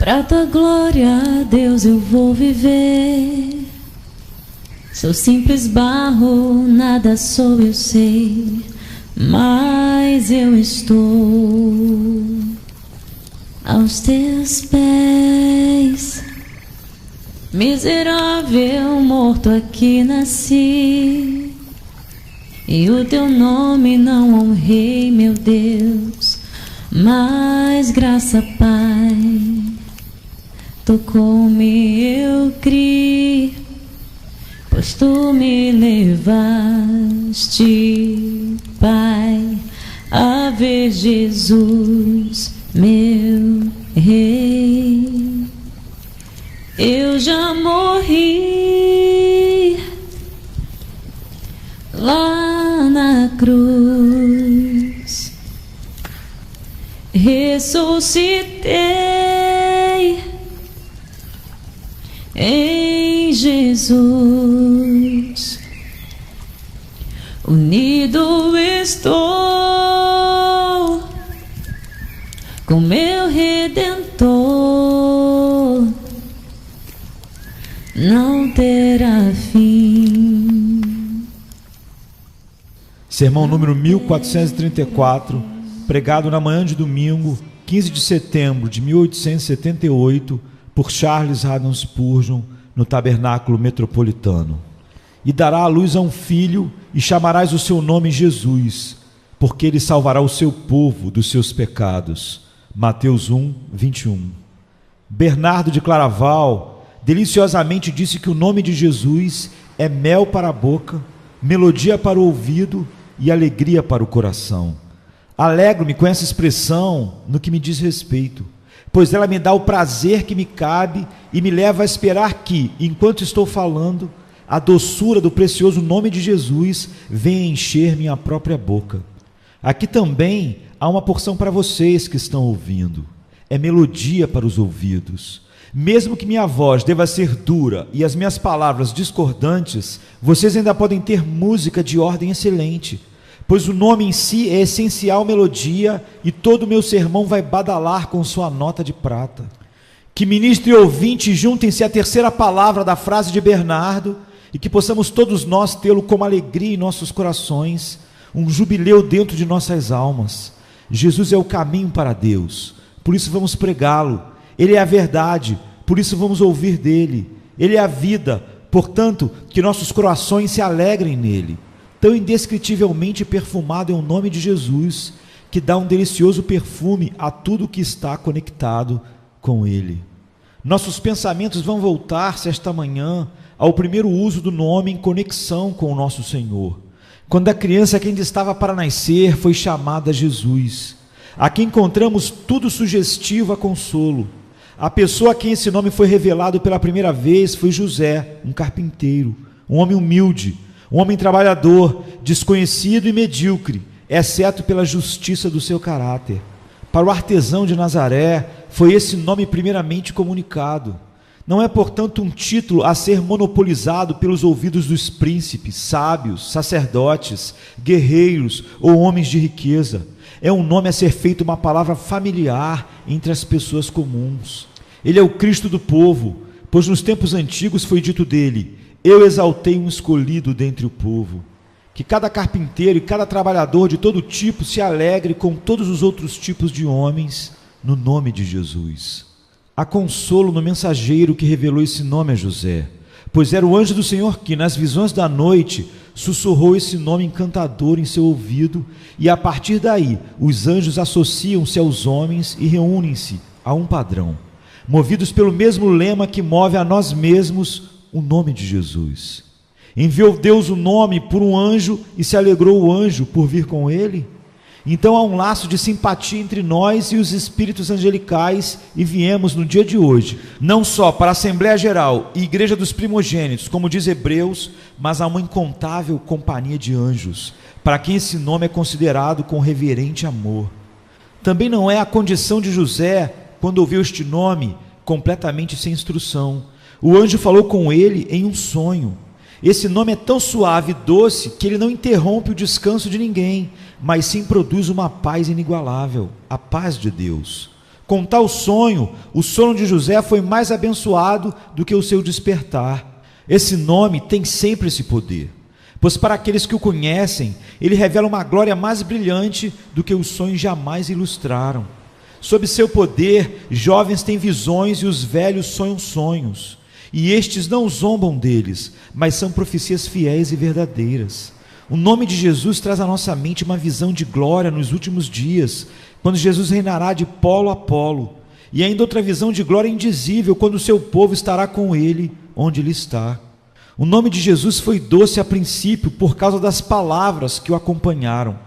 Pra tua glória, Deus, eu vou viver. Sou simples barro, nada sou, eu sei, mas eu estou aos teus pés. Miserável, morto aqui nasci, e o teu nome não honrei, meu Deus, mas graça, Pai, tocou-me, eu criei, pois tu me levaste, Pai, a ver Jesus, meu Rei. Eu já morri lá na cruz, ressuscitei em Jesus, unido estou com meu Redentor, não terá fim. Sermão número 1434, pregado na manhã de domingo, 15 de setembro de 1878, por Charles Haddon Spurgeon, no Tabernáculo Metropolitano. E dará à luz a um filho, e chamarás o seu nome Jesus, porque ele salvará o seu povo dos seus pecados. Mateus 1, 21. Bernardo de Claraval deliciosamente disse que o nome de Jesus é mel para a boca, melodia para o ouvido e alegria para o coração. Alegro-me com essa expressão no que me diz respeito, pois ela me dá o prazer que me cabe e me leva a esperar que, enquanto estou falando, a doçura do precioso nome de Jesus venha encher minha própria boca. Aqui também há uma porção para vocês que estão ouvindo. É melodia para os ouvidos. Mesmo que minha voz deva ser dura e as minhas palavras discordantes, vocês ainda podem ter música de ordem excelente, pois o nome em si é essencial melodia e todo o meu sermão vai badalar com sua nota de prata. Que ministro e ouvinte juntem-se à terceira palavra da frase de Bernardo e que possamos todos nós tê-lo como alegria em nossos corações, um jubileu dentro de nossas almas. Jesus é o caminho para Deus, por isso vamos pregá-lo. Ele é a verdade, por isso vamos ouvir dele. Ele é a vida, portanto, que nossos corações se alegrem nele. Tão indescritivelmente perfumado é o nome de Jesus, que dá um delicioso perfume a tudo que está conectado com ele. Nossos pensamentos vão voltar-se esta manhã ao primeiro uso do nome em conexão com o nosso Senhor. Quando a criança que ainda estava para nascer foi chamada Jesus. Aqui encontramos tudo sugestivo a consolo. A pessoa a quem esse nome foi revelado pela primeira vez foi José, um carpinteiro, um homem humilde, um homem trabalhador, desconhecido e medíocre, exceto pela justiça do seu caráter. Para o artesão de Nazaré, foi esse nome primeiramente comunicado. Não é, portanto, um título a ser monopolizado pelos ouvidos dos príncipes, sábios, sacerdotes, guerreiros ou homens de riqueza. É um nome a ser feito uma palavra familiar entre as pessoas comuns. Ele é o Cristo do povo, pois nos tempos antigos foi dito dele: eu exaltei um escolhido dentre o povo. Que cada carpinteiro e cada trabalhador de todo tipo se alegre com todos os outros tipos de homens no nome de Jesus. Há consolo no mensageiro que revelou esse nome a José, pois era o anjo do Senhor que, nas visões da noite, sussurrou esse nome encantador em seu ouvido, e a partir daí os anjos associam-se aos homens e reúnem-se a um padrão, movidos pelo mesmo lema que move a nós mesmos, o nome de Jesus. Enviou Deus o nome por um anjo e se alegrou o anjo por vir com ele? Então há um laço de simpatia entre nós e os espíritos angelicais, e viemos no dia de hoje, não só para a Assembleia Geral e Igreja dos Primogênitos, como diz Hebreus, mas a uma incontável companhia de anjos, para quem esse nome é considerado com reverente amor. Também não é a condição de José, quando ouviu este nome, completamente sem instrução. O anjo falou com ele em um sonho. Esse nome é tão suave e doce que ele não interrompe o descanso de ninguém, mas sim produz uma paz inigualável, a paz de Deus. Com tal sonho, o sono de José foi mais abençoado do que o seu despertar. Esse nome tem sempre esse poder, pois para aqueles que o conhecem, ele revela uma glória mais brilhante do que os sonhos jamais ilustraram. Sob seu poder, jovens têm visões e os velhos sonham sonhos. E estes não zombam deles, mas são profecias fiéis e verdadeiras. O nome de Jesus traz à nossa mente uma visão de glória nos últimos dias, quando Jesus reinará de polo a polo, e ainda outra visão de glória indizível, quando o seu povo estará com ele, onde ele está. O nome de Jesus foi doce a princípio por causa das palavras que o acompanharam,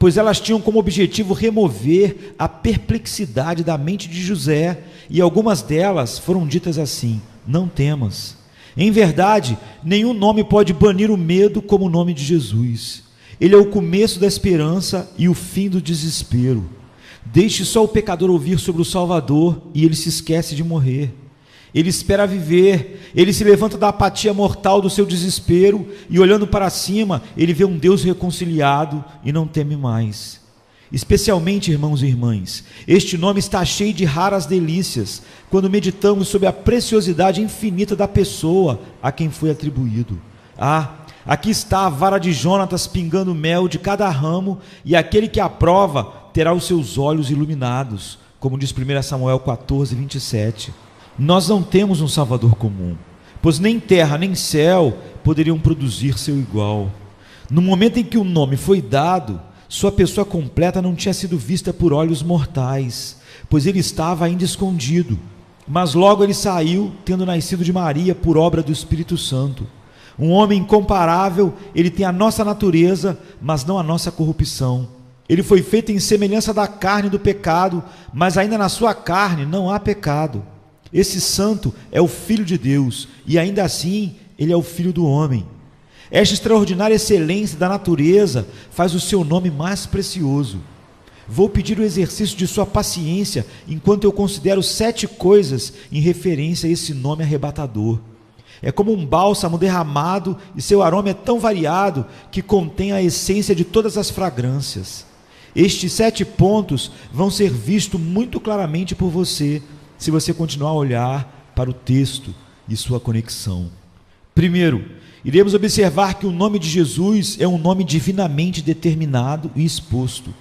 pois elas tinham como objetivo remover a perplexidade da mente de José, e algumas delas foram ditas assim: não temas. Em verdade, nenhum nome pode banir o medo como o nome de Jesus. Ele é o começo da esperança e o fim do desespero. Deixe só o pecador ouvir sobre o Salvador e ele se esquece de morrer. Ele espera viver, ele se levanta da apatia mortal do seu desespero e, olhando para cima, ele vê um Deus reconciliado e não teme mais. Especialmente, irmãos e irmãs, este nome está cheio de raras delícias quando meditamos sobre a preciosidade infinita da pessoa a quem foi atribuído. Aqui está a vara de Jonatas pingando mel de cada ramo, e aquele que a prova terá os seus olhos iluminados, como diz 1 Samuel 14, 27. Nós não temos um Salvador comum, pois nem terra nem céu poderiam produzir seu igual. No momento em que o nome foi dado, sua pessoa completa não tinha sido vista por olhos mortais, pois ele estava ainda escondido. Mas logo ele saiu, tendo nascido de Maria por obra do Espírito Santo. Um homem incomparável, ele tem a nossa natureza, mas não a nossa corrupção. Ele foi feito em semelhança da carne do pecado, mas ainda na sua carne não há pecado. Esse santo é o Filho de Deus, e ainda assim ele é o Filho do homem. Esta extraordinária excelência da natureza faz o seu nome mais precioso. Vou pedir o exercício de sua paciência enquanto eu considero 7 coisas em referência a esse nome arrebatador. É como um bálsamo derramado, e seu aroma é tão variado que contém a essência de todas as fragrâncias. Estes 7 pontos vão ser vistos muito claramente por você, se você continuar a olhar para o texto e sua conexão. Primeiro, iremos observar que o nome de Jesus é um nome divinamente determinado e exposto.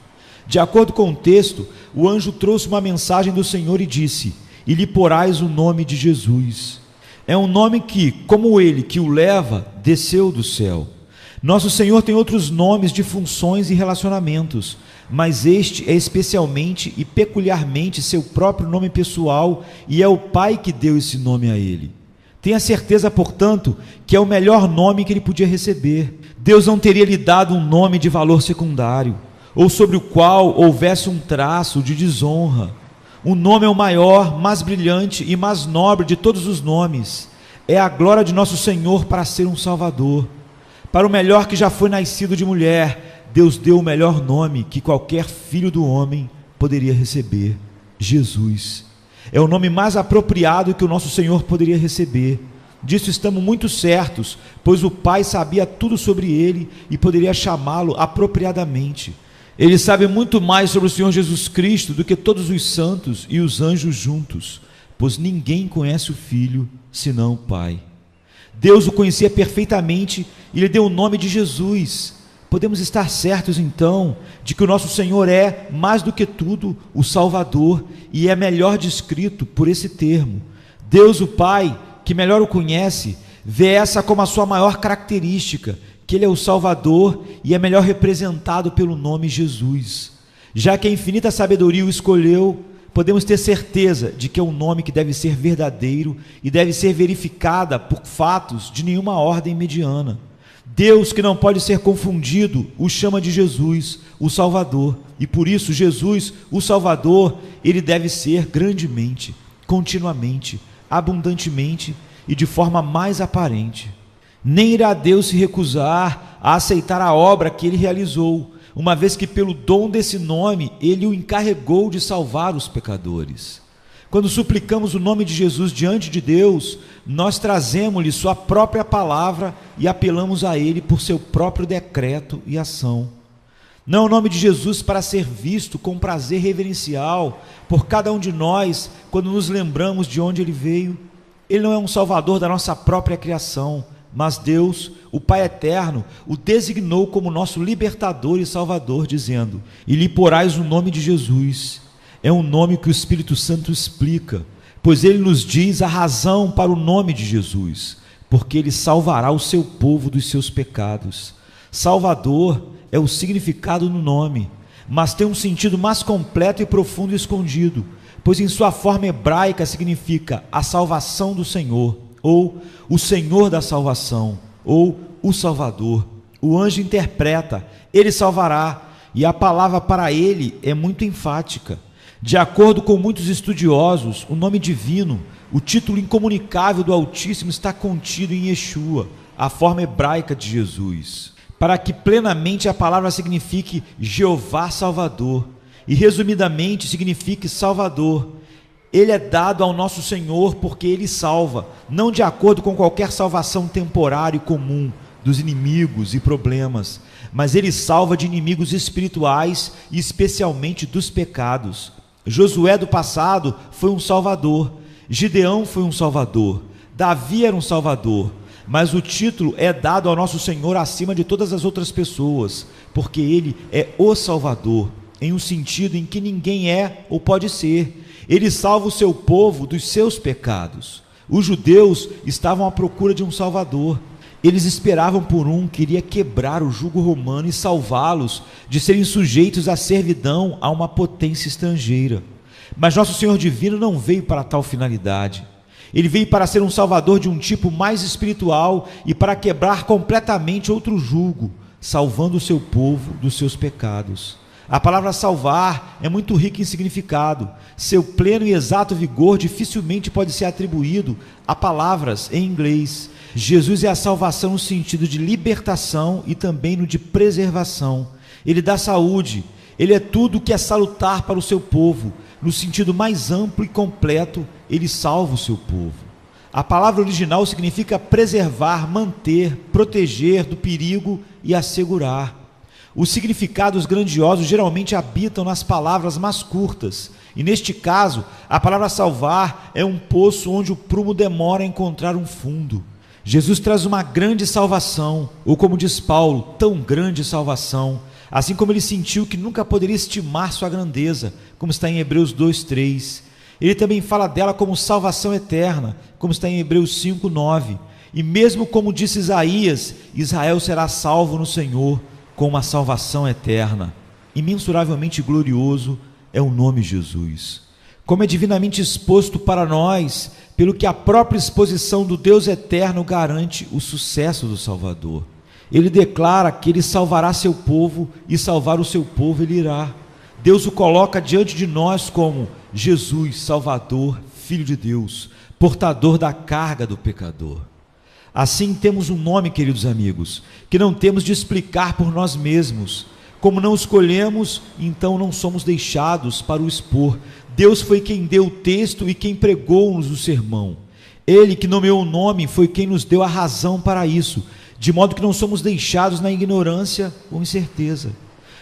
De acordo com o texto, o anjo trouxe uma mensagem do Senhor e disse: e lhe porás o nome de Jesus. É um nome que, como ele que o leva, desceu do céu. Nosso Senhor tem outros nomes de funções e relacionamentos, mas este é especialmente e peculiarmente seu próprio nome pessoal, e é o Pai que deu esse nome a ele. Tenha certeza, portanto, que é o melhor nome que ele podia receber. Deus não teria lhe dado um nome de valor secundário, ou sobre o qual houvesse um traço de desonra. O nome é o maior, mais brilhante e mais nobre de todos os nomes. É a glória de nosso Senhor para ser um Salvador. Para o melhor que já foi nascido de mulher, Deus deu o melhor nome que qualquer filho do homem poderia receber: Jesus. É o nome mais apropriado que o nosso Senhor poderia receber. Disso estamos muito certos, pois o Pai sabia tudo sobre ele e poderia chamá-lo apropriadamente. Ele sabe muito mais sobre o Senhor Jesus Cristo do que todos os santos e os anjos juntos, pois ninguém conhece o Filho senão o Pai. Deus o conhecia perfeitamente e lhe deu o nome de Jesus. Podemos estar certos então de que o nosso Senhor é, mais do que tudo, o Salvador, e é melhor descrito por esse termo. Deus o Pai, que melhor o conhece, vê essa como a sua maior característica, que ele é o Salvador e é melhor representado pelo nome Jesus. Já que a infinita sabedoria o escolheu, podemos ter certeza de que é um nome que deve ser verdadeiro e deve ser verificada por fatos de nenhuma ordem mediana. Deus, que não pode ser confundido, o chama de Jesus, o Salvador, e por isso Jesus, o Salvador, ele deve ser grandemente, continuamente, abundantemente e de forma mais aparente. Nem irá Deus se recusar a aceitar a obra que ele realizou, uma vez que pelo dom desse nome ele o encarregou de salvar os pecadores. Quando suplicamos o nome de Jesus diante de Deus, nós trazemos-lhe sua própria palavra e apelamos a ele por seu próprio decreto e ação. Não é o nome de Jesus para ser visto com prazer reverencial por cada um de nós quando nos lembramos de onde ele veio. Ele não é um salvador da nossa própria criação, mas Deus, o Pai eterno, o designou como nosso libertador e salvador, dizendo: e lhe porás o nome de Jesus. É um nome que o Espírito Santo explica, pois ele nos diz a razão para o nome de Jesus, porque ele salvará o seu povo dos seus pecados. Salvador é o significado no nome, mas tem um sentido mais completo e profundo e escondido, pois em sua forma hebraica significa a salvação do Senhor, ou o Senhor da salvação, ou o Salvador. O anjo interpreta: ele salvará, e a palavra para ele é muito enfática. De acordo com muitos estudiosos, o nome divino, o título incomunicável do Altíssimo, está contido em Yeshua, a forma hebraica de Jesus, para que plenamente a palavra signifique Jeová Salvador, e resumidamente signifique Salvador. Ele é dado ao nosso Senhor porque ele salva, não de acordo com qualquer salvação temporária e comum dos inimigos e problemas, mas ele salva de inimigos espirituais e especialmente dos pecados. Josué do passado foi um salvador, Gideão foi um salvador, Davi era um salvador, mas o título é dado ao nosso Senhor acima de todas as outras pessoas, porque ele é o Salvador, em um sentido em que ninguém é ou pode ser. Ele salva o seu povo dos seus pecados. Os judeus estavam à procura de um Salvador. Eles esperavam por um que iria quebrar o jugo romano e salvá-los de serem sujeitos à servidão a uma potência estrangeira. Mas nosso Senhor divino não veio para tal finalidade. Ele veio para ser um salvador de um tipo mais espiritual e para quebrar completamente outro jugo, salvando o seu povo dos seus pecados. A palavra salvar é muito rica em significado. Seu pleno e exato vigor dificilmente pode ser atribuído a palavras em inglês. Jesus é a salvação no sentido de libertação e também no de preservação. Ele dá saúde, ele é tudo o que é salutar para o seu povo. No sentido mais amplo e completo, ele salva o seu povo. A palavra original significa preservar, manter, proteger do perigo e assegurar. Os significados grandiosos geralmente habitam nas palavras mais curtas, e neste caso, a palavra salvar é um poço onde o prumo demora a encontrar um fundo. Jesus traz uma grande salvação, ou como diz Paulo, tão grande salvação, assim como ele sentiu que nunca poderia estimar sua grandeza, como está em Hebreus 2:3. Ele também fala dela como salvação eterna, como está em Hebreus 5:9. E mesmo como disse Isaías, Israel será salvo no Senhor, com uma salvação eterna. Imensuravelmente glorioso é o nome Jesus. Como é divinamente exposto para nós, pelo que a própria exposição do Deus eterno garante o sucesso do Salvador. Ele declara que ele salvará seu povo, e salvar o seu povo ele irá. Deus o coloca diante de nós como Jesus, Salvador, Filho de Deus, portador da carga do pecador. Assim temos um nome, queridos amigos, que não temos de explicar por nós mesmos. Como não escolhemos, então não somos deixados para o expor. Deus foi quem deu o texto e quem pregou-nos o sermão. Ele que nomeou o nome foi quem nos deu a razão para isso, de modo que não somos deixados na ignorância ou incerteza.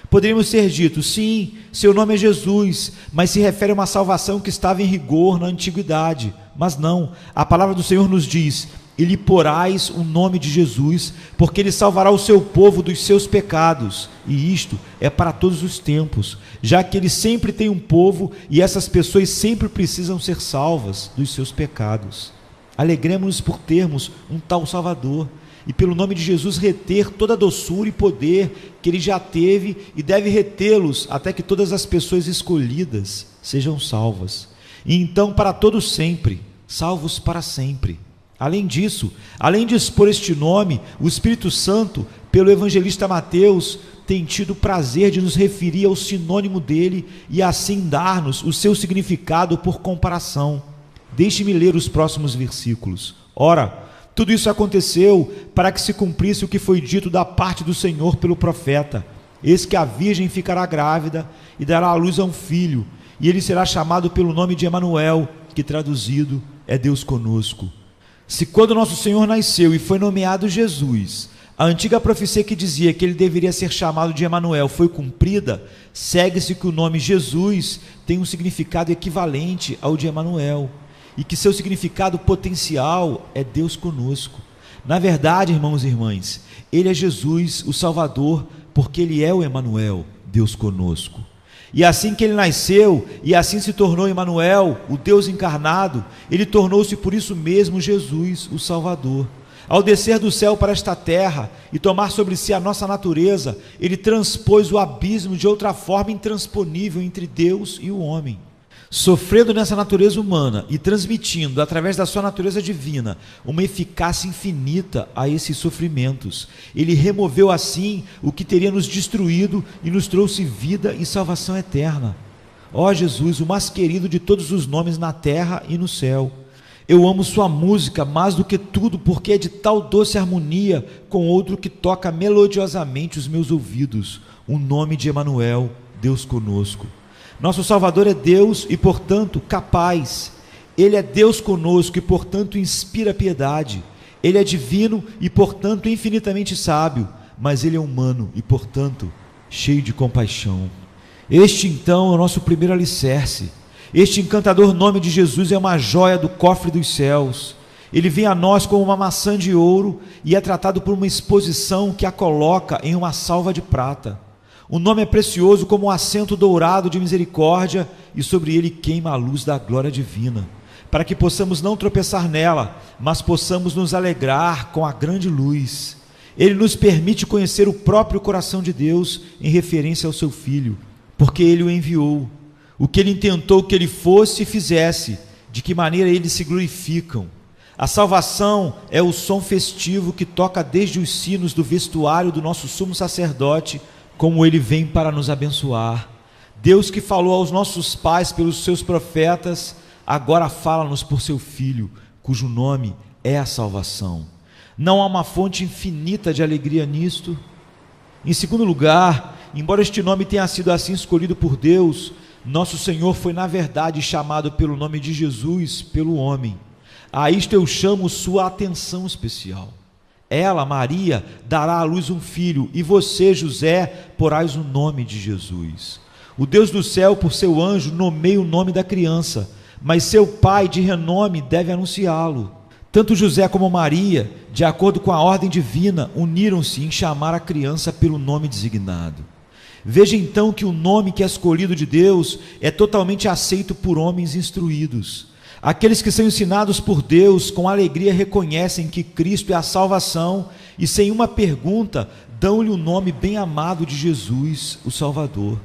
Poderíamos ter dito: sim, seu nome é Jesus, mas se refere a uma salvação que estava em rigor na antiguidade. Mas não, a palavra do Senhor nos diz: e lhe porás o nome de Jesus, porque ele salvará o seu povo dos seus pecados, e isto é para todos os tempos, já que ele sempre tem um povo, e essas pessoas sempre precisam ser salvas dos seus pecados. Alegremos-nos por termos um tal Salvador, e pelo nome de Jesus reter toda a doçura e poder que ele já teve, e deve retê-los até que todas as pessoas escolhidas sejam salvas, e então para todos sempre, salvos para sempre. Além disso, além de expor este nome, o Espírito Santo, pelo evangelista Mateus, tem tido o prazer de nos referir ao sinônimo dele e assim dar-nos o seu significado por comparação. Deixe-me ler os próximos versículos. Ora, tudo isso aconteceu para que se cumprisse o que foi dito da parte do Senhor pelo profeta: eis que a virgem ficará grávida e dará à luz a um filho, e ele será chamado pelo nome de Emanuel, que traduzido é Deus conosco. Se quando nosso Senhor nasceu e foi nomeado Jesus, a antiga profecia que dizia que ele deveria ser chamado de Emanuel foi cumprida, segue-se que o nome Jesus tem um significado equivalente ao de Emanuel, e que seu significado potencial é Deus conosco. Na verdade, irmãos e irmãs, ele é Jesus, o Salvador, porque ele é o Emanuel, Deus conosco. E assim que ele nasceu, e assim se tornou Emanuel, o Deus encarnado, ele tornou-se por isso mesmo Jesus, o Salvador. Ao descer do céu para esta terra e tomar sobre si a nossa natureza, ele transpôs o abismo de outra forma intransponível entre Deus e o homem. Sofrendo nessa natureza humana e transmitindo, através da sua natureza divina, uma eficácia infinita a esses sofrimentos, ele removeu assim o que teria nos destruído e nos trouxe vida e salvação eterna. Ó Jesus, o mais querido de todos os nomes na terra e no céu. Eu amo sua música mais do que tudo, porque é de tal doce harmonia com outro que toca melodiosamente os meus ouvidos, o nome de Emanuel, Deus conosco. Nosso Salvador é Deus e, portanto, capaz. Ele é Deus conosco e, portanto, inspira piedade. Ele é divino e, portanto, infinitamente sábio, mas ele é humano e, portanto, cheio de compaixão. Este, então, é o nosso primeiro alicerce. Este encantador nome de Jesus é uma joia do cofre dos céus. Ele vem a nós como uma maçã de ouro e é tratado por uma exposição que a coloca em uma salva de prata. O nome é precioso como um assento dourado de misericórdia, e sobre ele queima a luz da glória divina, para que possamos não tropeçar nela, mas possamos nos alegrar com a grande luz. Ele nos permite conhecer o próprio coração de Deus em referência ao seu Filho, porque ele o enviou. O que ele intentou que ele fosse e fizesse, de que maneira eles se glorificam. A salvação é o som festivo que toca desde os sinos do vestuário do nosso sumo sacerdote, como ele vem para nos abençoar. Deus que falou aos nossos pais pelos seus profetas, agora fala-nos por seu Filho, cujo nome é a salvação. Não há uma fonte infinita de alegria nisto? Em segundo lugar, embora este nome tenha sido assim escolhido por Deus, nosso Senhor foi na verdade chamado pelo nome de Jesus pelo homem. A isto eu chamo sua atenção especial. Ela, Maria, dará à luz um filho, e você, José, porás o nome de Jesus. O Deus do céu, por seu anjo, nomeia o nome da criança, mas seu pai de renome deve anunciá-lo. Tanto José como Maria, de acordo com a ordem divina, uniram-se em chamar a criança pelo nome designado. Veja então que o nome que é escolhido de Deus é totalmente aceito por homens instruídos. Aqueles que são ensinados por Deus com alegria reconhecem que Cristo é a salvação e, sem uma pergunta, dão-lhe o nome bem amado de Jesus, o Salvador.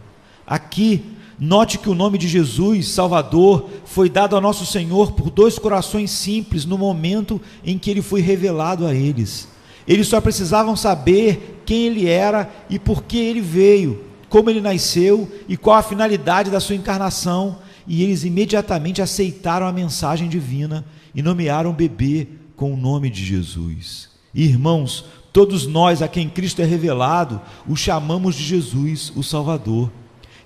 Aqui, note que o nome de Jesus, Salvador, foi dado a nosso Senhor por dois corações simples no momento em que ele foi revelado a eles. Eles só precisavam saber quem ele era e por que ele veio, como ele nasceu e qual a finalidade da sua encarnação, e eles imediatamente aceitaram a mensagem divina e nomearam o bebê com o nome de Jesus. Irmãos, todos nós a quem Cristo é revelado, o chamamos de Jesus, o Salvador.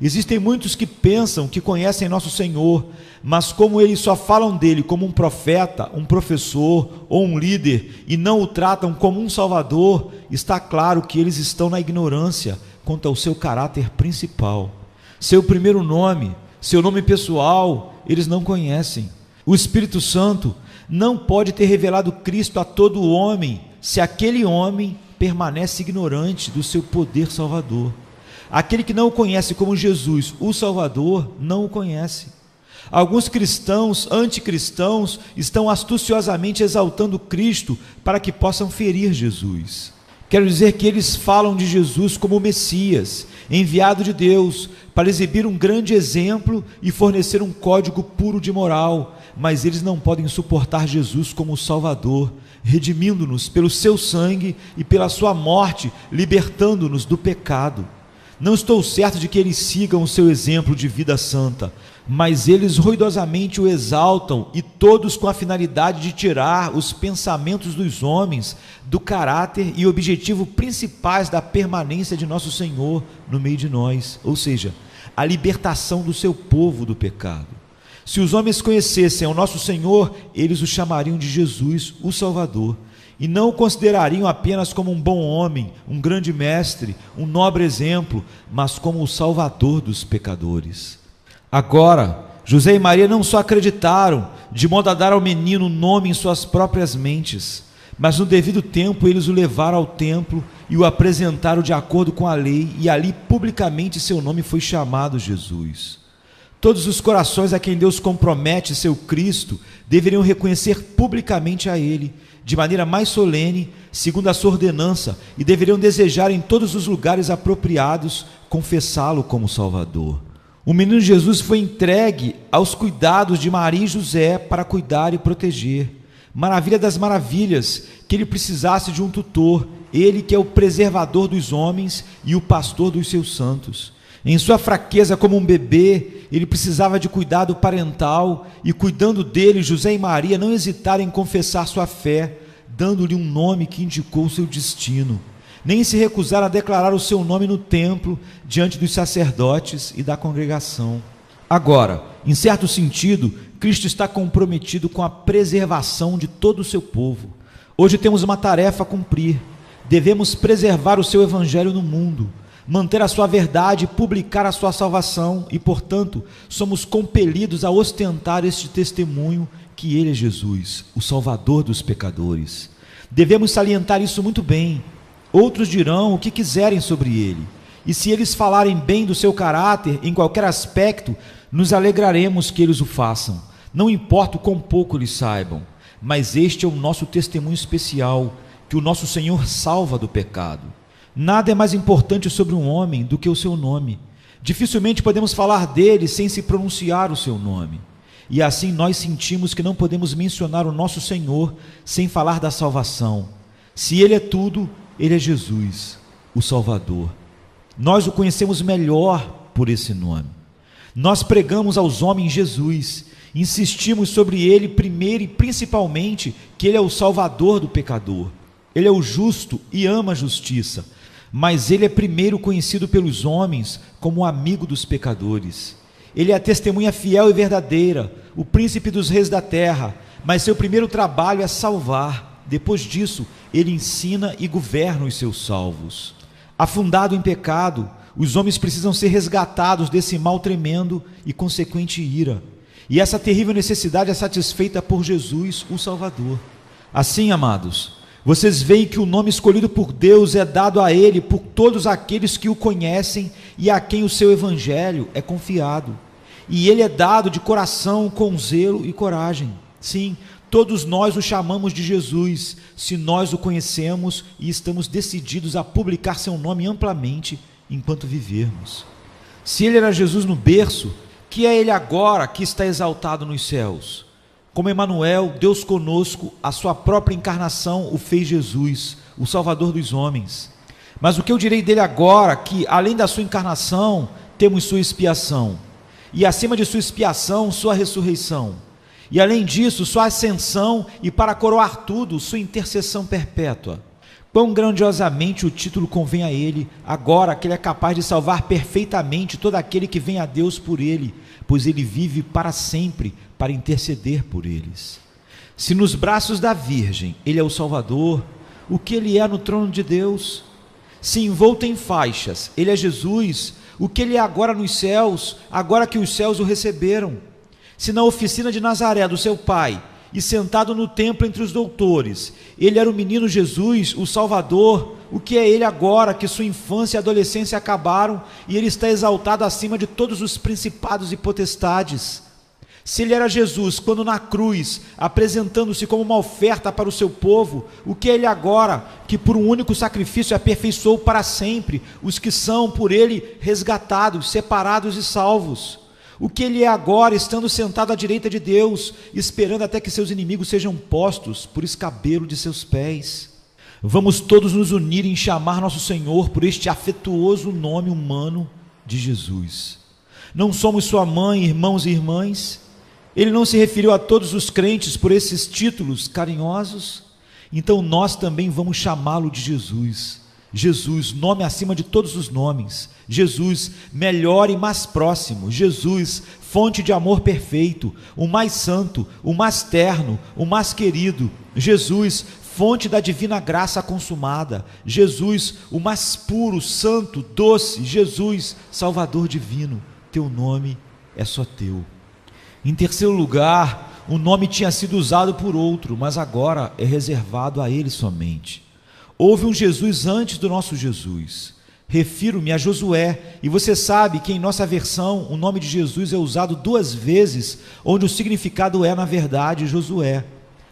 Existem muitos que pensam que conhecem nosso Senhor, mas como eles só falam dele como um profeta, um professor ou um líder e não o tratam como um Salvador, está claro que eles estão na ignorância quanto ao seu caráter principal. Seu primeiro nome, seu nome pessoal, eles não conhecem. O Espírito Santo não pode ter revelado Cristo a todo homem se aquele homem permanece ignorante do seu poder salvador. Aquele que não o conhece como Jesus, o Salvador, não o conhece. Alguns cristãos, anticristãos, estão astuciosamente exaltando Cristo para que possam ferir Jesus. Quero dizer que eles falam de Jesus como o Messias, enviado de Deus, para exibir um grande exemplo e fornecer um código puro de moral, mas eles não podem suportar Jesus como o Salvador, redimindo-nos pelo seu sangue e pela sua morte, libertando-nos do pecado. Não estou certo de que eles sigam o seu exemplo de vida santa, mas eles ruidosamente o exaltam, e todos com a finalidade de tirar os pensamentos dos homens do caráter e objetivo principais da permanência de nosso Senhor no meio de nós, ou seja, a libertação do seu povo do pecado. Se os homens conhecessem o nosso Senhor, eles o chamariam de Jesus, o Salvador, e não o considerariam apenas como um bom homem, um grande mestre, um nobre exemplo, mas como o Salvador dos pecadores. Agora, José e Maria não só acreditaram, de modo a dar ao menino nome em suas próprias mentes, mas no devido tempo eles o levaram ao templo e o apresentaram de acordo com a lei, e ali publicamente seu nome foi chamado Jesus. Todos os corações a quem Deus compromete seu Cristo deveriam reconhecer publicamente a Ele, de maneira mais solene, segundo a sua ordenança, e deveriam desejar em todos os lugares apropriados confessá-lo como Salvador. O menino Jesus foi entregue aos cuidados de Maria e José para cuidar e proteger. Maravilha das maravilhas, que ele precisasse de um tutor, ele que é o preservador dos homens e o pastor dos seus santos. Em sua fraqueza como um bebê, ele precisava de cuidado parental, e cuidando dele, José e Maria não hesitaram em confessar sua fé, dando-lhe um nome que indicou seu destino. Nem se recusaram a declarar o seu nome no templo, diante dos sacerdotes e da congregação. Agora, em certo sentido, Cristo está comprometido com a preservação de todo o seu povo. Hoje temos uma tarefa a cumprir. Devemos preservar o seu evangelho no mundo, manter a sua verdade e publicar a sua salvação, e, portanto, somos compelidos a ostentar este testemunho que ele é Jesus, o Salvador dos pecadores. Devemos salientar isso muito bem. Outros dirão o que quiserem sobre ele, e se eles falarem bem do seu caráter em qualquer aspecto, nos alegraremos que eles o façam. Não importa o quão pouco eles saibam, mas este é o nosso testemunho especial, que o nosso Senhor salva do pecado. Nada é mais importante sobre um homem do que o seu nome. Dificilmente podemos falar dele sem se pronunciar o seu nome. E assim nós sentimos que não podemos mencionar o nosso Senhor sem falar da salvação. Se ele é tudo, ele é Jesus, o Salvador. Nós o conhecemos melhor por esse nome. Nós pregamos aos homens Jesus, insistimos sobre ele primeiro e principalmente que ele é o Salvador do pecador. Ele é o justo e ama a justiça, mas ele é primeiro conhecido pelos homens como o amigo dos pecadores. Ele é a testemunha fiel e verdadeira, o príncipe dos reis da terra, mas seu primeiro trabalho é salvar. Depois disso, ele ensina e governa os seus salvos. Afundado em pecado, os homens precisam ser resgatados desse mal tremendo e consequente ira. E essa terrível necessidade é satisfeita por Jesus, o Salvador. Assim, amados, vocês veem que o nome escolhido por Deus é dado a ele por todos aqueles que o conhecem e a quem o seu evangelho é confiado. E ele é dado de coração, com zelo e coragem. Sim, todos nós o chamamos de Jesus, se nós o conhecemos e estamos decididos a publicar seu nome amplamente enquanto vivermos. Se ele era Jesus no berço, que é ele agora que está exaltado nos céus? Como Emanuel, Deus conosco, a sua própria encarnação o fez Jesus, o Salvador dos homens. Mas o que eu direi dele agora, que além da sua encarnação, temos sua expiação, e acima de sua expiação, sua ressurreição, e além disso, sua ascensão, e para coroar tudo, sua intercessão perpétua. Quão grandiosamente o título convém a ele, agora que ele é capaz de salvar perfeitamente todo aquele que vem a Deus por ele, pois ele vive para sempre para interceder por eles. Se nos braços da Virgem ele é o Salvador, o que ele é no trono de Deus? Se envolto em faixas ele é Jesus, o que ele é agora nos céus, agora que os céus o receberam? Se na oficina de Nazaré do seu pai, e sentado no templo entre os doutores, ele era o menino Jesus, o Salvador, o que é ele agora que sua infância e adolescência acabaram, e ele está exaltado acima de todos os principados e potestades? Se ele era Jesus quando na cruz, apresentando-se como uma oferta para o seu povo, o que é ele agora que por um único sacrifício aperfeiçoou para sempre os que são por ele resgatados, separados e salvos? O que ele é agora, estando sentado à direita de Deus, esperando até que seus inimigos sejam postos por escabelo de seus pés? Vamos todos nos unir em chamar nosso Senhor por este afetuoso nome humano de Jesus. Não somos sua mãe, irmãos e irmãs? Ele não se referiu a todos os crentes por esses títulos carinhosos? Então nós também vamos chamá-lo de Jesus. Jesus, nome acima de todos os nomes. Jesus, melhor e mais próximo. Jesus, fonte de amor perfeito, o mais santo, o mais terno, o mais querido. Jesus, fonte da divina graça consumada, Jesus, o mais puro, santo, doce, Jesus, Salvador divino, teu nome é só teu. Em terceiro lugar, o nome tinha sido usado por outro, mas agora é reservado a ele somente. Houve um Jesus antes do nosso Jesus. Refiro-me a Josué, e você sabe que em nossa versão o nome de Jesus é usado 2 vezes, onde o significado é, na verdade, Josué.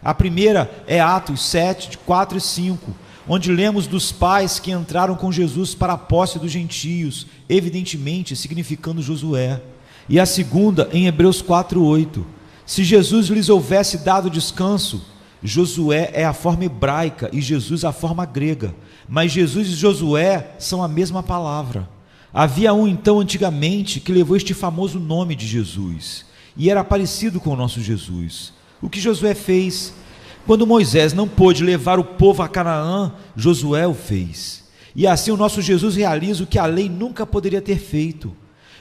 A primeira é Atos 7, 4 e 5, onde lemos dos pais que entraram com Jesus para a posse dos gentios, evidentemente significando Josué. E a segunda em Hebreus 4, 8. Se Jesus lhes houvesse dado descanso, Josué é a forma hebraica e Jesus a forma grega, mas Jesus e Josué são a mesma palavra. Havia um então antigamente que levou este famoso nome de Jesus, e era parecido com o nosso Jesus. O que Josué fez? Quando Moisés não pôde levar o povo a Canaã, Josué o fez. E assim o nosso Jesus realiza o que a lei nunca poderia ter feito.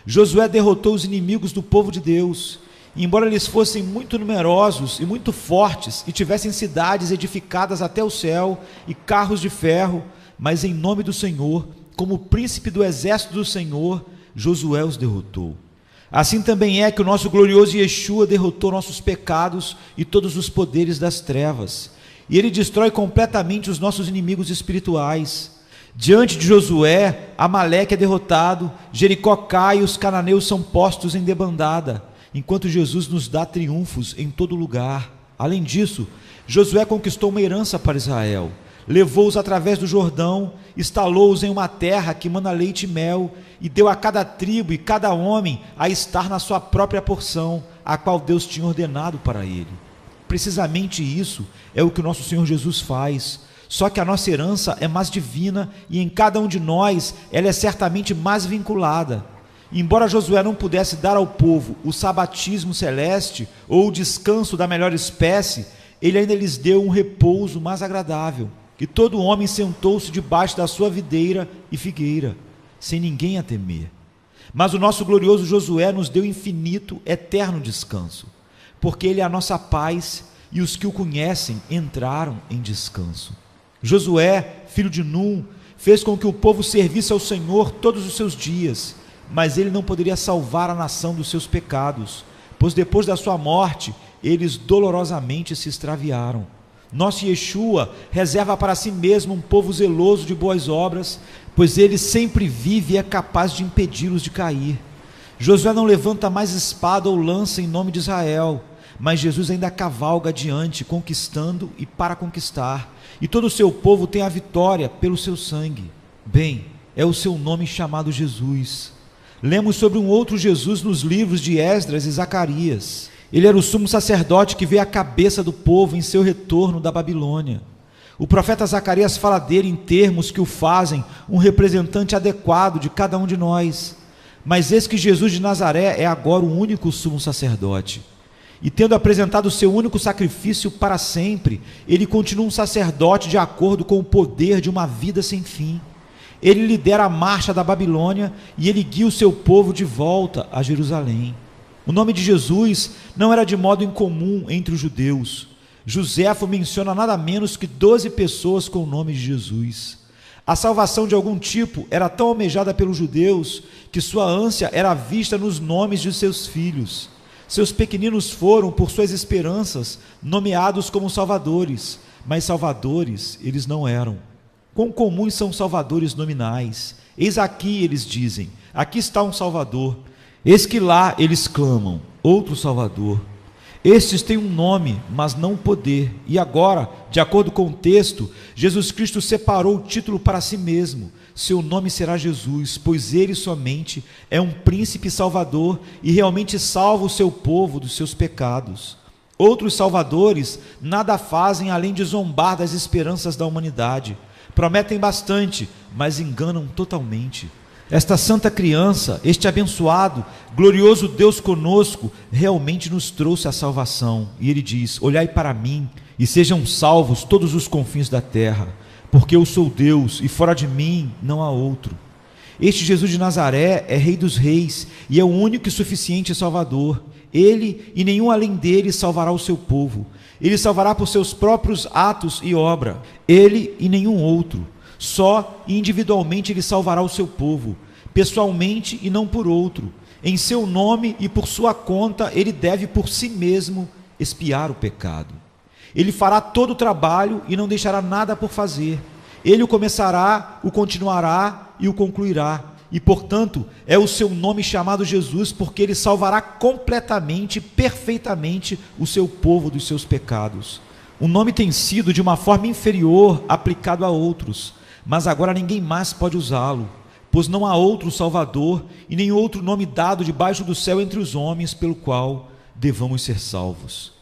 Josué derrotou os inimigos do povo de Deus. Embora eles fossem muito numerosos e muito fortes, e tivessem cidades edificadas até o céu, e carros de ferro, mas em nome do Senhor, como príncipe do exército do Senhor, Josué os derrotou. Assim também é que o nosso glorioso Yeshua derrotou nossos pecados e todos os poderes das trevas, e ele destrói completamente os nossos inimigos espirituais. Diante de Josué, Amaleque é derrotado, Jericó cai e os cananeus são postos em debandada, enquanto Jesus nos dá triunfos em todo lugar. Além disso, Josué conquistou uma herança para Israel, levou-os através do Jordão, instalou-os em uma terra que mana leite e mel, e deu a cada tribo e cada homem a estar na sua própria porção, a qual Deus tinha ordenado para ele. Precisamente isso é o que o nosso Senhor Jesus faz, só que a nossa herança é mais divina, e em cada um de nós ela é certamente mais vinculada. Embora Josué não pudesse dar ao povo o sabatismo celeste ou o descanso da melhor espécie, ele ainda lhes deu um repouso mais agradável. E todo homem sentou-se debaixo da sua videira e figueira, sem ninguém a temer. Mas o nosso glorioso Josué nos deu infinito, eterno descanso, porque ele é a nossa paz, e os que o conhecem entraram em descanso. Josué, filho de Num, fez com que o povo servisse ao Senhor todos os seus dias, mas ele não poderia salvar a nação dos seus pecados, pois depois da sua morte, eles dolorosamente se extraviaram. Nosso Yeshua reserva para si mesmo um povo zeloso de boas obras, pois ele sempre vive e é capaz de impedi-los de cair. Josué não levanta mais espada ou lança em nome de Israel, mas Jesus ainda cavalga adiante, conquistando e para conquistar, e todo o seu povo tem a vitória pelo seu sangue. Bem, é o seu nome chamado Jesus. Lemos sobre um outro Jesus nos livros de Esdras e Zacarias. Ele era o sumo sacerdote que veio à cabeça do povo em seu retorno da Babilônia. O profeta Zacarias fala dele em termos que o fazem um representante adequado de cada um de nós. Mas eis que Jesus de Nazaré é agora o único sumo sacerdote. E tendo apresentado o seu único sacrifício para sempre, ele continua um sacerdote de acordo com o poder de uma vida sem fim. Ele lidera a marcha da Babilônia e ele guia o seu povo de volta a Jerusalém. O nome de Jesus não era de modo incomum entre os judeus. Joséfo menciona nada menos que 12 pessoas com o nome de Jesus. A salvação de algum tipo era tão almejada pelos judeus que sua ânsia era vista nos nomes de seus filhos. Seus pequeninos foram, por suas esperanças, nomeados como salvadores, mas salvadores eles não eram. Quão comuns são salvadores nominais. Eis aqui, eles dizem, aqui está um salvador. Eis que lá eles clamam, outro salvador. Estes têm um nome, mas não um poder. E agora, de acordo com o texto, Jesus Cristo separou o título para si mesmo. Seu nome será Jesus, pois ele somente é um príncipe salvador e realmente salva o seu povo dos seus pecados. Outros salvadores nada fazem além de zombar das esperanças da humanidade. Prometem bastante, mas enganam totalmente. Esta santa criança, este abençoado, glorioso Deus conosco, realmente nos trouxe a salvação. E ele diz: olhai para mim e sejam salvos todos os confins da terra, porque eu sou Deus e fora de mim não há outro. Este Jesus de Nazaré é Rei dos Reis e é o único e suficiente Salvador. Ele e nenhum além dele salvará o seu povo. Ele salvará por seus próprios atos e obra, ele e nenhum outro. Só e individualmente ele salvará o seu povo, pessoalmente e não por outro. Em seu nome e por sua conta, ele deve por si mesmo expiar o pecado. Ele fará todo o trabalho e não deixará nada por fazer. Ele o começará, o continuará e o concluirá. E, portanto, é o seu nome chamado Jesus, porque ele salvará completamente, perfeitamente o seu povo dos seus pecados. O nome tem sido, de uma forma inferior, aplicado a outros, mas agora ninguém mais pode usá-lo, pois não há outro Salvador e nem outro nome dado debaixo do céu entre os homens pelo qual devamos ser salvos.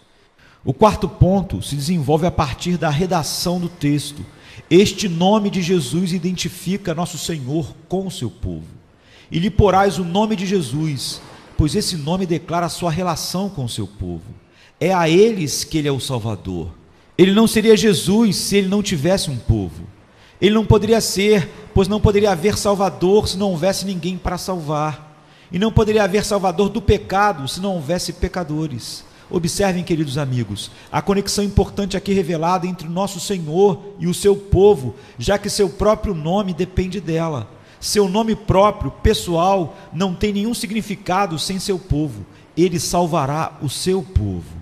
O quarto ponto se desenvolve a partir da redação do texto. Este nome de Jesus identifica nosso Senhor com o seu povo. E lhe porás o nome de Jesus, pois esse nome declara a sua relação com o seu povo. É a eles que ele é o Salvador. Ele não seria Jesus se ele não tivesse um povo. Ele não poderia ser, pois não poderia haver Salvador se não houvesse ninguém para salvar. E não poderia haver Salvador do pecado se não houvesse pecadores. Observem, queridos amigos, a conexão importante aqui revelada entre o nosso Senhor e o seu povo, já que seu próprio nome depende dela. Seu nome próprio, pessoal, não tem nenhum significado sem seu povo. Ele salvará o seu povo.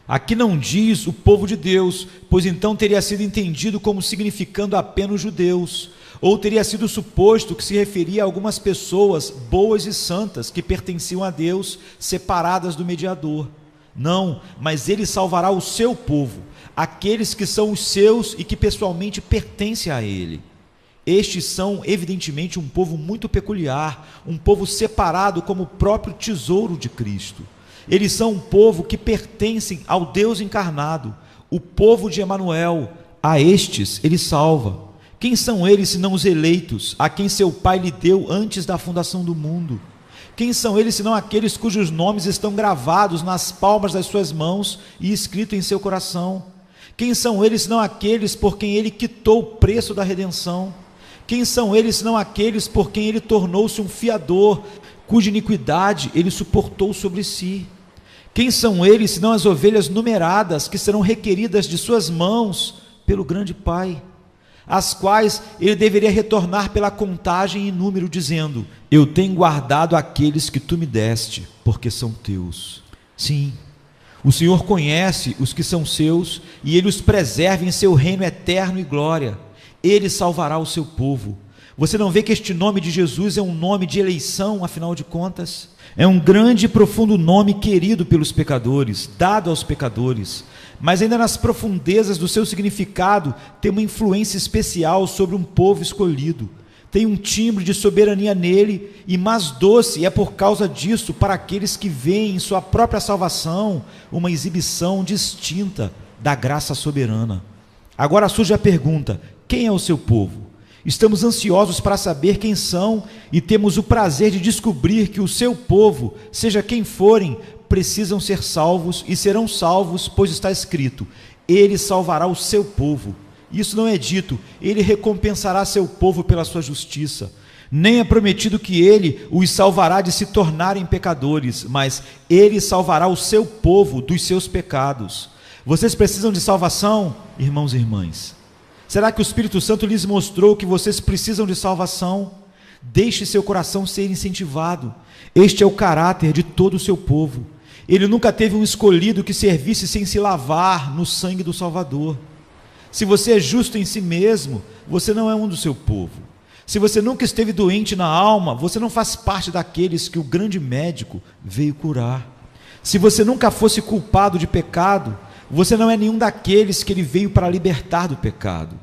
Aqui não diz o povo de Deus, pois então teria sido entendido como significando apenas judeus, ou teria sido suposto que se referia a algumas pessoas boas e santas que pertenciam a Deus, separadas do mediador. Não, mas ele salvará o seu povo, aqueles que são os seus e que pessoalmente pertencem a ele. Estes são, evidentemente, um povo muito peculiar, um povo separado como o próprio tesouro de Cristo. Eles são um povo que pertencem ao Deus encarnado, o povo de Emanuel. A estes ele salva. Quem são eles senão os eleitos, a quem seu Pai lhe deu antes da fundação do mundo? Quem são eles senão aqueles cujos nomes estão gravados nas palmas das suas mãos e escritos em seu coração? Quem são eles senão aqueles por quem ele quitou o preço da redenção? Quem são eles senão aqueles por quem ele tornou-se um fiador, cuja iniquidade ele suportou sobre si? Quem são eles senão as ovelhas numeradas que serão requeridas de suas mãos pelo grande Pai, as quais ele deveria retornar pela contagem e número, dizendo: eu tenho guardado aqueles que tu me deste, porque são teus. Sim, o Senhor conhece os que são seus, e ele os preserva em seu reino eterno e glória. Ele salvará o seu povo. Você não vê que este nome de Jesus é um nome de eleição, afinal de contas? É um grande e profundo nome querido pelos pecadores, dado aos pecadores, mas ainda nas profundezas do seu significado tem uma influência especial sobre um povo escolhido. Tem um timbre de soberania nele, e mais doce é por causa disso para aqueles que veem em sua própria salvação uma exibição distinta da graça soberana. Agora surge a pergunta: quem é o seu povo? Estamos ansiosos para saber quem são e temos o prazer de descobrir que o seu povo, seja quem forem, precisam ser salvos e serão salvos, pois está escrito: ele salvará o seu povo. Isso não é dito: ele recompensará seu povo pela sua justiça. Nem é prometido que ele os salvará de se tornarem pecadores, mas ele salvará o seu povo dos seus pecados. Vocês precisam de salvação, irmãos e irmãs? Será que o Espírito Santo lhes mostrou que vocês precisam de salvação? Deixe seu coração ser incentivado. Este é o caráter de todo o seu povo. Ele nunca teve um escolhido que servisse sem se lavar no sangue do Salvador. Se você é justo em si mesmo, você não é um do seu povo. Se você nunca esteve doente na alma, você não faz parte daqueles que o grande médico veio curar. Se você nunca fosse culpado de pecado, você não é nenhum daqueles que ele veio para libertar do pecado.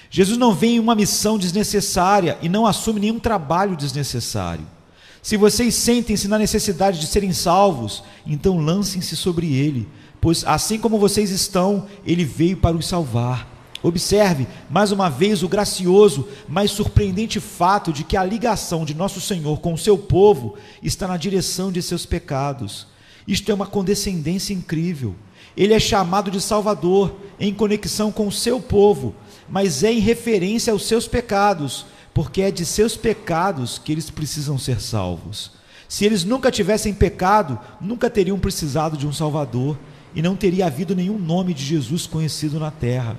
Jesus não vem em uma missão desnecessária e não assume nenhum trabalho desnecessário. Se vocês sentem-se na necessidade de serem salvos, então lancem-se sobre ele, pois assim como vocês estão, ele veio para os salvar. Observe, mais uma vez, o gracioso, mas surpreendente fato de que a ligação de nosso Senhor com o seu povo está na direção de seus pecados. Isto é uma condescendência incrível. Ele é chamado de Salvador em conexão com o seu povo, mas é em referência aos seus pecados, porque é de seus pecados que eles precisam ser salvos. Se eles nunca tivessem pecado, nunca teriam precisado de um Salvador. e não teria havido nenhum nome de Jesus conhecido na terra.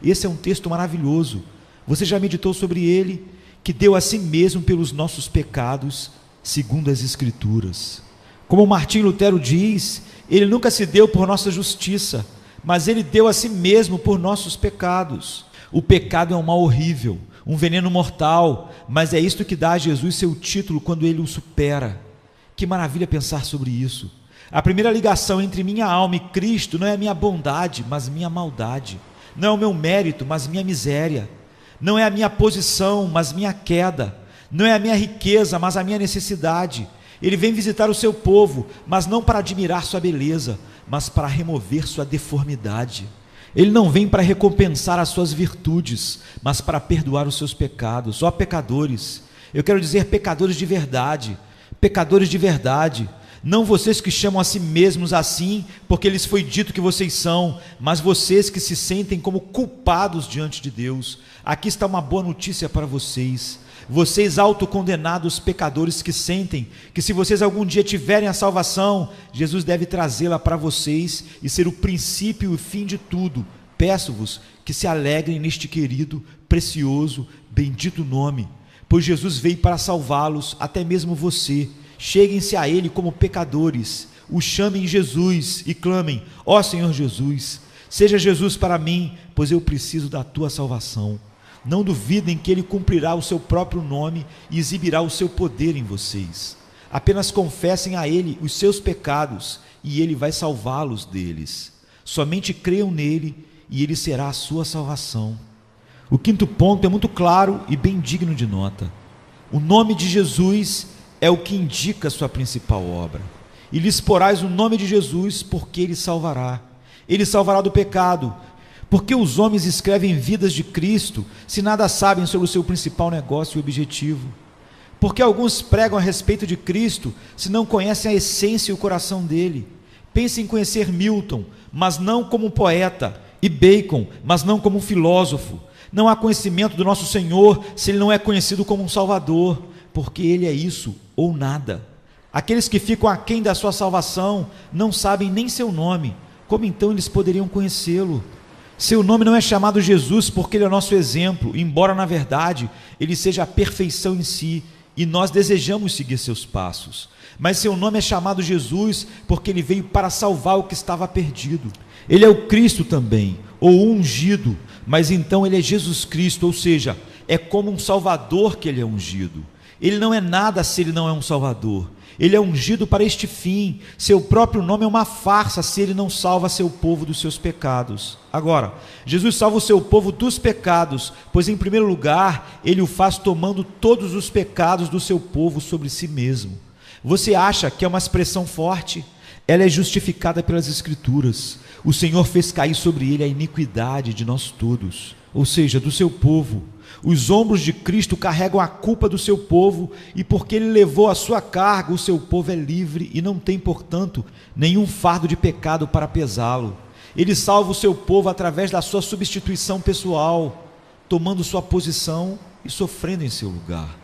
Esse é um texto maravilhoso. Você já meditou sobre ele? Que deu a si mesmo pelos nossos pecados, segundo as Escrituras. Como Martim Lutero diz, ele nunca se deu por nossa justiça, mas ele deu a si mesmo por nossos pecados. O pecado é um mal horrível, um veneno mortal, mas é isto que dá a Jesus seu título quando ele o supera. Que maravilha pensar sobre isso. A primeira ligação entre minha alma e Cristo não é a minha bondade, mas minha maldade. Não é o meu mérito, mas minha miséria. Não é a minha posição, mas minha queda. Não é a minha riqueza, mas a minha necessidade. Ele vem visitar o seu povo, mas não para admirar sua beleza, mas para remover sua deformidade. Ele não vem para recompensar as suas virtudes, mas para perdoar os seus pecados. Ó pecadores, eu quero dizer pecadores de verdade, não vocês que chamam a si mesmos assim, porque lhes foi dito que vocês são, mas vocês que se sentem como culpados diante de Deus. Aqui está uma boa notícia para vocês. Vocês autocondenados pecadores que sentem que se vocês algum dia tiverem a salvação, Jesus deve trazê-la para vocês e ser o princípio e o fim de tudo. Peço-vos que se alegrem neste querido, precioso, bendito nome, pois Jesus veio para salvá-los, até mesmo você. Cheguem-se a Ele como pecadores, o chamem Jesus e clamem: ó Senhor Jesus, seja Jesus para mim, pois eu preciso da tua salvação. Não duvidem que Ele cumprirá o seu próprio nome e exibirá o seu poder em vocês. Apenas confessem a Ele os seus pecados e Ele vai salvá-los deles. Somente creiam nele e Ele será a sua salvação. O quinto ponto é muito claro e bem digno de nota. O nome de Jesus é o que indica a sua principal obra. E lhes porás o nome de Jesus, porque Ele salvará. Ele salvará do pecado. Porque os homens escrevem vidas de Cristo, se nada sabem sobre o seu principal negócio e objetivo? Porque alguns pregam a respeito de Cristo, se não conhecem a essência e o coração dele? Pensem em conhecer Milton, mas não como um poeta, e Bacon, mas não como um filósofo. Não há conhecimento do nosso Senhor, se Ele não é conhecido como um Salvador, porque Ele é isso ou nada. Aqueles que ficam aquém da sua salvação não sabem nem seu nome, como então eles poderiam conhecê-lo? Seu nome não é chamado Jesus porque Ele é o nosso exemplo, embora na verdade Ele seja a perfeição em si, e nós desejamos seguir seus passos. Mas seu nome é chamado Jesus porque Ele veio para salvar o que estava perdido. Ele é o Cristo também, ou o ungido, mas então Ele é Jesus Cristo, ou seja, é como um Salvador que Ele é ungido. Ele não é nada se Ele não é um Salvador. Ele é ungido para este fim. Seu próprio nome é uma farsa se Ele não salva seu povo dos seus pecados. Agora, Jesus salva o seu povo dos pecados, pois em primeiro lugar, Ele o faz tomando todos os pecados do seu povo sobre si mesmo. Você acha que é uma expressão forte? Ela é justificada pelas Escrituras. O Senhor fez cair sobre Ele a iniquidade de nós todos, ou seja, do seu povo. Os ombros de Cristo carregam a culpa do seu povo, e porque Ele levou a sua carga, o seu povo é livre e não tem, portanto, nenhum fardo de pecado para pesá-lo. Ele salva o seu povo através da sua substituição pessoal, tomando sua posição e sofrendo em seu lugar.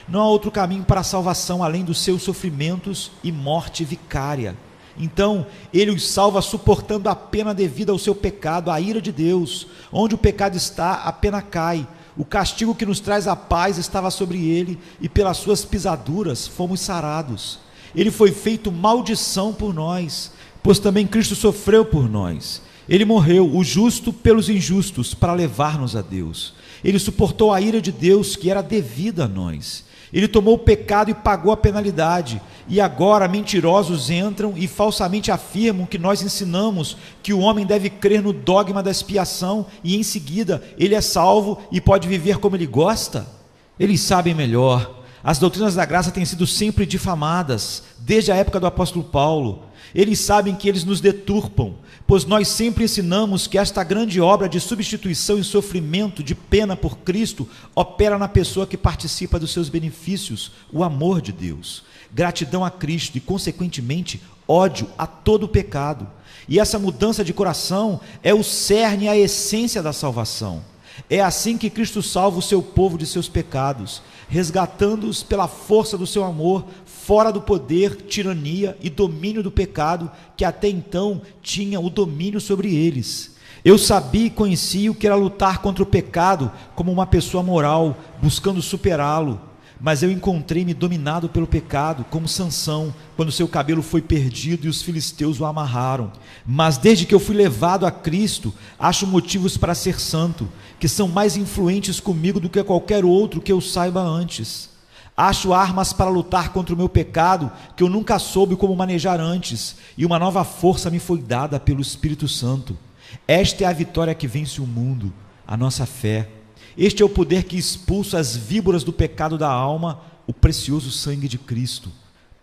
Não há outro caminho para a salvação além dos seus sofrimentos e morte vicária. Então, Ele os salva suportando a pena devida ao seu pecado, a ira de Deus. Onde o pecado está, a pena cai. O castigo que nos traz a paz estava sobre Ele, e pelas suas pisaduras fomos sarados. Ele foi feito maldição por nós, pois também Cristo sofreu por nós. Ele morreu, o justo pelos injustos, para levar-nos a Deus. Ele suportou a ira de Deus que era devida a nós. Ele tomou o pecado e pagou a penalidade. E agora mentirosos entram e falsamente afirmam que nós ensinamos que o homem deve crer no dogma da expiação e em seguida ele é salvo e pode viver como ele gosta. Eles sabem melhor. As doutrinas da graça têm sido sempre difamadas, desde a época do apóstolo Paulo. Eles sabem que eles nos deturpam, pois nós sempre ensinamos que esta grande obra de substituição e sofrimento de pena por Cristo opera na pessoa que participa dos seus benefícios, o amor de Deus, gratidão a Cristo e, consequentemente, ódio a todo o pecado. E essa mudança de coração é o cerne, a essência da salvação. É assim que Cristo salva o seu povo de seus pecados, resgatando-os pela força do seu amor, fora do poder, tirania e domínio do pecado, que até então tinha o domínio sobre eles. Eu sabia e conhecia o que era lutar contra o pecado como uma pessoa moral, buscando superá-lo. Mas eu encontrei-me dominado pelo pecado, como Sansão, quando seu cabelo foi perdido e os filisteus o amarraram. Mas desde que eu fui levado a Cristo, acho motivos para ser santo, que são mais influentes comigo do que qualquer outro que eu saiba antes. Acho armas para lutar contra o meu pecado, que eu nunca soube como manejar antes, e uma nova força me foi dada pelo Espírito Santo. Esta é a vitória que vence o mundo, a nossa fé. Este é o poder que expulsa as víboras do pecado da alma, o precioso sangue de Cristo.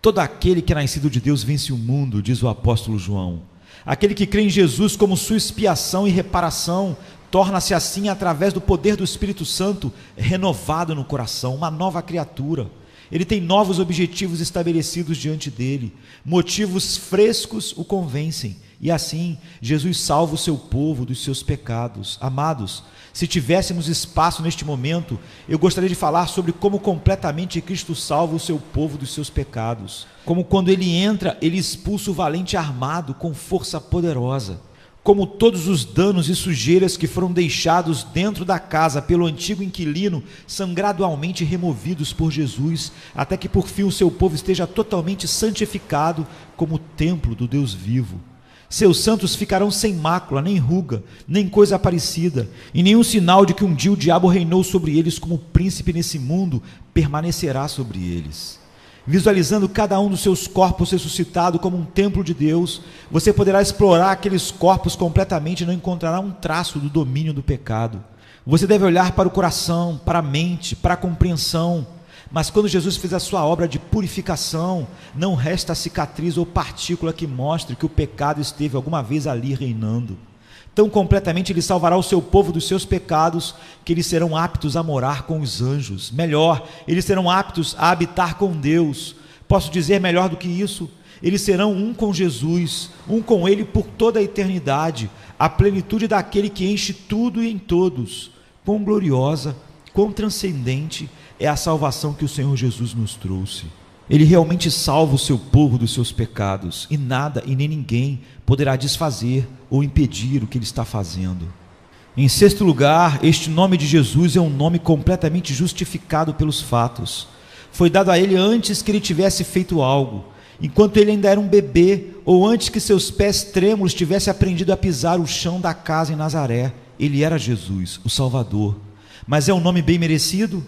Todo aquele que é nascido de Deus vence o mundo, diz o apóstolo João. Aquele que crê em Jesus como sua expiação e reparação, torna-se assim, através do poder do Espírito Santo, renovado no coração, uma nova criatura. Ele tem novos objetivos estabelecidos diante dele, motivos frescos o convencem, e assim Jesus salva o seu povo dos seus pecados. Amados, se tivéssemos espaço neste momento, eu gostaria de falar sobre como completamente Cristo salva o seu povo dos seus pecados. Como quando ele entra, ele expulsa o valente armado com força poderosa. Como todos os danos e sujeiras que foram deixados dentro da casa pelo antigo inquilino são gradualmente removidos por Jesus, até que por fim o seu povo esteja totalmente santificado como templo do Deus vivo. Seus santos ficarão sem mácula, nem ruga, nem coisa parecida, e nenhum sinal de que um dia o diabo reinou sobre eles como príncipe nesse mundo permanecerá sobre eles. Visualizando cada um dos seus corpos ressuscitado como um templo de Deus, você poderá explorar aqueles corpos completamente e não encontrará um traço do domínio do pecado. Você deve olhar para o coração, para a mente, para a compreensão. Mas quando Jesus fez a sua obra de purificação, não resta cicatriz ou partícula que mostre que o pecado esteve alguma vez ali reinando. Tão completamente ele salvará o seu povo dos seus pecados, que eles serão aptos a morar com os anjos. Melhor, eles serão aptos a habitar com Deus. Posso dizer melhor do que isso? Eles serão um com Jesus, um com Ele por toda a eternidade, a plenitude daquele que enche tudo e em todos. Quão gloriosa, quão transcendente é a salvação que o Senhor Jesus nos trouxe. Ele realmente salva o seu povo dos seus pecados, e nada e nem ninguém poderá desfazer ou impedir o que ele está fazendo. Em sexto lugar, este nome de Jesus é um nome completamente justificado pelos fatos. Foi dado a ele antes que ele tivesse feito algo, enquanto ele ainda era um bebê, ou antes que seus pés trêmulos tivessem aprendido a pisar o chão da casa em Nazaré. Ele era Jesus, o Salvador. Mas é um nome bem merecido?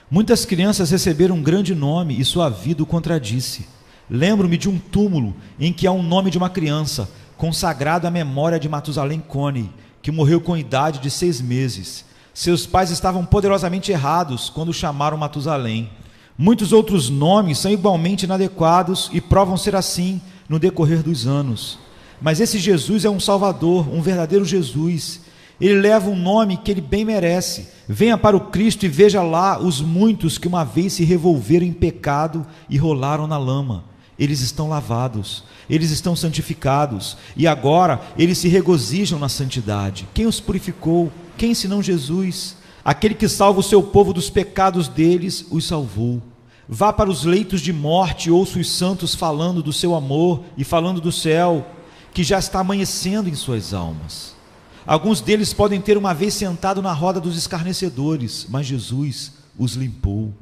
Muitas crianças receberam um grande nome e sua vida o contradisse. Lembro-me de um túmulo em que há um nome de uma criança, consagrado à memória de Matusalém Cone, que morreu com idade de 6 meses. Seus pais estavam poderosamente errados quando chamaram Matusalém. Muitos outros nomes são igualmente inadequados e provam ser assim no decorrer dos anos. Mas esse Jesus é um Salvador, um verdadeiro Jesus. Ele leva um nome que ele bem merece. Venha para o Cristo e veja lá os muitos que uma vez se revolveram em pecado e rolaram na lama. Eles estão lavados, eles estão santificados, e agora eles se regozijam na santidade. Quem os purificou? Quem senão Jesus? Aquele que salva o seu povo dos pecados deles, os salvou. Vá para os leitos de morte e ouça os santos falando do seu amor e falando do céu, que já está amanhecendo em suas almas. Alguns deles podem ter uma vez sentado na roda dos escarnecedores, mas Jesus os limpou.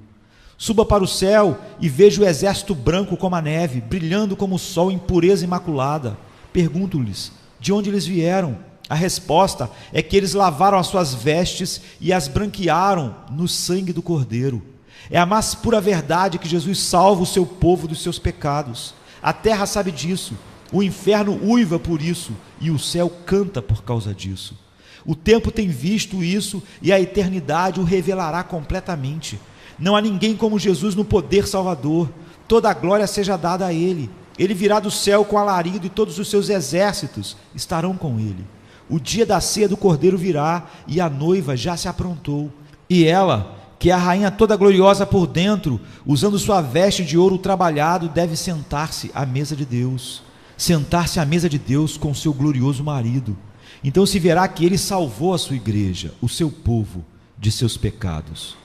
Suba para o céu e veja o exército branco como a neve, brilhando como o sol em pureza imaculada. Pergunto-lhes, de onde eles vieram? A resposta é que eles lavaram as suas vestes e as branquearam no sangue do Cordeiro. É a mais pura verdade que Jesus salva o seu povo dos seus pecados. A terra sabe disso, o inferno uiva por isso e o céu canta por causa disso. O tempo tem visto isso e a eternidade o revelará completamente. Não há ninguém como Jesus no poder salvador. Toda a glória seja dada a Ele. Ele virá do céu com alarido e todos os seus exércitos estarão com Ele. O dia da ceia do Cordeiro virá e a noiva já se aprontou. E ela, que é a rainha toda gloriosa por dentro, usando sua veste de ouro trabalhado, deve sentar-se à mesa de Deus. Sentar-se à mesa de Deus com seu glorioso marido. Então se verá que ele salvou a sua igreja, o seu povo, de seus pecados.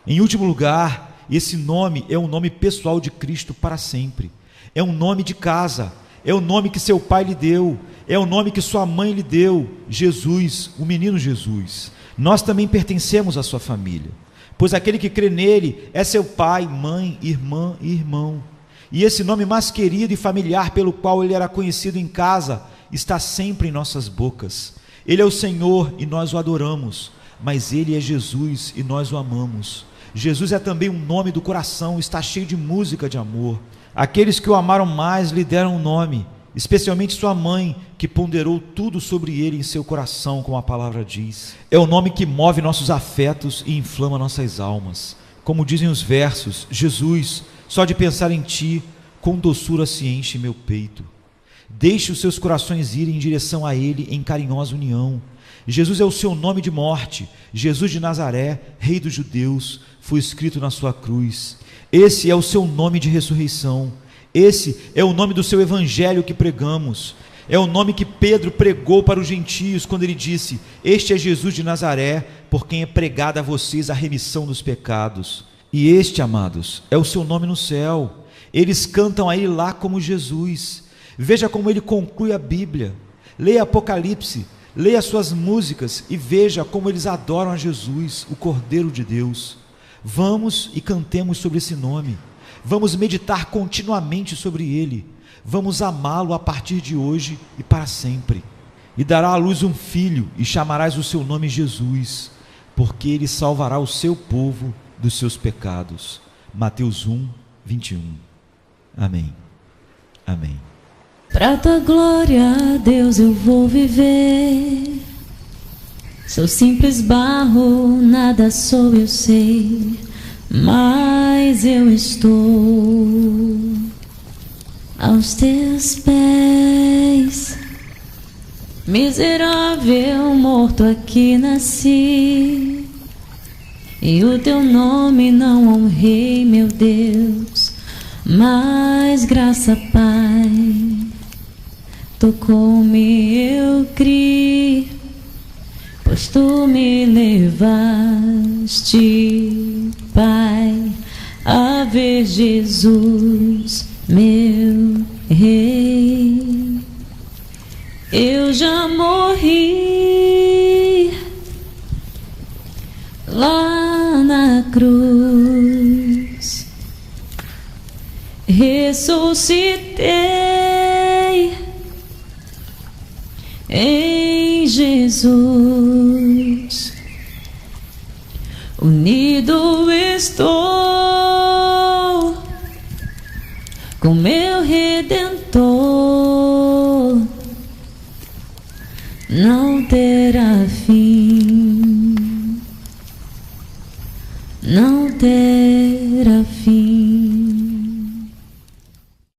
Em último lugar, esse nome é um nome pessoal de Cristo para sempre. É um nome de casa, é o nome que seu pai lhe deu, é o nome que sua mãe lhe deu, Jesus, o menino Jesus. Nós também pertencemos à sua família, pois aquele que crê nele é seu pai, mãe, irmã e irmão. E esse nome mais querido e familiar pelo qual ele era conhecido em casa, está sempre em nossas bocas. Ele é o Senhor e nós o adoramos, mas ele é Jesus e nós o amamos. Jesus é também um nome do coração, está cheio de música de amor. Aqueles que o amaram mais lhe deram um nome, especialmente sua mãe, que ponderou tudo sobre ele em seu coração, como a palavra diz. É o nome que move nossos afetos e inflama nossas almas. Como dizem os versos, Jesus, só de pensar em ti, com doçura se enche meu peito. Deixe os seus corações irem em direção a ele em carinhosa união. Jesus é o seu nome de morte. Jesus de Nazaré, rei dos judeus, foi escrito na sua cruz. Esse é o seu nome de ressurreição. Esse é o nome do seu evangelho que pregamos. É o nome que Pedro pregou para os gentios quando ele disse: este é Jesus de Nazaré, por quem é pregada a vocês a remissão dos pecados. E este, amados, é o seu nome no céu. Eles cantam a ele lá como Jesus. Veja como ele conclui a Bíblia. Leia Apocalipse, leia suas músicas e veja como eles adoram a Jesus, o Cordeiro de Deus. Vamos e cantemos sobre esse nome. Vamos meditar continuamente sobre ele. Vamos amá-lo a partir de hoje e para sempre. E dará à luz um filho e chamarás o seu nome Jesus, porque ele salvará o seu povo dos seus pecados. Mateus 1, 21. Amém. Amém. Pra tua glória, Deus, eu vou viver. Sou simples barro, nada sou, eu sei, mas eu estou aos teus pés. Miserável, morto aqui nasci, e o teu nome não honrei, meu Deus, mas graça, Pai, tocou-me, eu criei, pois tu me levaste, Pai, a ver Jesus, meu Rei. Eu já morri lá na cruz, ressuscitei em Jesus, unido estou com meu Redentor, não terá fim, não terá fim.